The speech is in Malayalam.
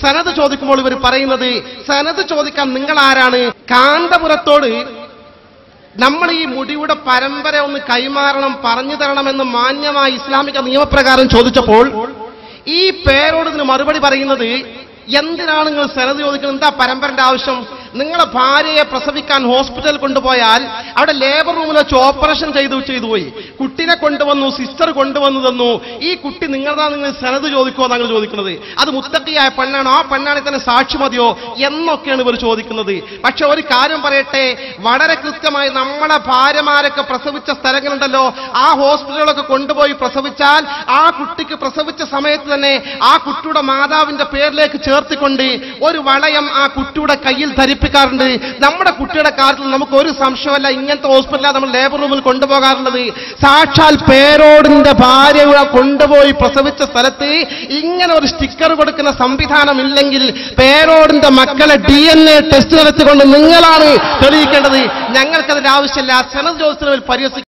സനത് ചോദിക്കുമ്പോൾ ഇവർ പറയുന്നത്, സനത് ചോദിക്കാൻ നിങ്ങൾ ആരാണ്? കാന്തപുരത്തോട് നമ്മൾ ഈ മുടിയുടെ പരമ്പര ഒന്ന് കൈമാറണം, പറഞ്ഞു തരണമെന്ന് മാന്യമായ ഇസ്ലാമിക നിയമപ്രകാരം ചോദിച്ചപ്പോൾ ഈ പേരോട് ഇതിന് മറുപടി പറയുന്നത്, എന്തിനാണ് നിങ്ങൾ സനത് ചോദിക്കുന്നത്? എന്താ പരമ്പരന്റെ ആവശ്യം? നിങ്ങളെ ഭാര്യയെ പ്രസവിക്കാൻ ഹോസ്പിറ്റലിൽ കൊണ്ടുപോയാൽ അവിടെ ലേബർ റൂമിൽ വെച്ച് ഓപ്പറേഷൻ ചെയ്തു പോയി, കുട്ടിനെ കൊണ്ടുവന്നു, സിസ്റ്റർ കൊണ്ടുവന്നു തന്നു, ഈ കുട്ടി നിങ്ങളതാ, നിങ്ങൾ സനത് ചോദിക്കുമോ എന്നാണ് ചോദിക്കുന്നത്. അത് മുത്തക്കിയായ പെണ്ണാണോ? ആ പെണ്ണാണെങ്കിൽ തന്നെ സാക്ഷി മതിയോ എന്നൊക്കെയാണ് ഇവർ ചോദിക്കുന്നത്. പക്ഷെ ഒരു കാര്യം പറയട്ടെ, വളരെ കൃത്യമായി നമ്മളെ ഭാര്യമാരൊക്കെ പ്രസവിച്ച സ്ഥലങ്ങളുണ്ടല്ലോ, ആ ഹോസ്പിറ്റലുകളൊക്കെ കൊണ്ടുപോയി പ്രസവിച്ചാൽ ആ കുട്ടിക്ക് പ്രസവിച്ച സമയത്ത് തന്നെ ആ കുട്ടിയുടെ മാതാവിന്റെ പേരിലേക്ക് ചേർത്തിക്കൊണ്ട് ഒരു വളയം ആ കുട്ടിയുടെ കയ്യിൽ ധരിപ്പിക്കാറുണ്ട്. നമ്മുടെ കുട്ടിയുടെ കാര്യത്തിൽ നമുക്ക് ഒരു സംശയമല്ല, ഇങ്ങനത്തെ ഹോസ്പിറ്റലാണ് നമ്മൾ ലേബർ റൂമിൽ കൊണ്ടുപോകാറുള്ളത്. സാക്ഷാൽ പേരോടിന്റെ ഭാര്യയെ കൊണ്ടുപോയി പ്രസവിച്ച സ്ഥലത്ത് ഇങ്ങനെ ഒരു സ്റ്റിക്കർ കൊടുക്കുന്ന സംവിധാനം ഇല്ലെങ്കിൽ പേരോടിന്റെ മക്കളെ DNA ടെസ്റ്റ് നടത്തിക്കൊണ്ട് നിങ്ങളാണ് തെളിയിക്കേണ്ടത്. ഞങ്ങൾക്കതിന്റെ ആവശ്യമില്ല. സനത് ചോദിച്ചതിൽ പരിഹസിക്കും.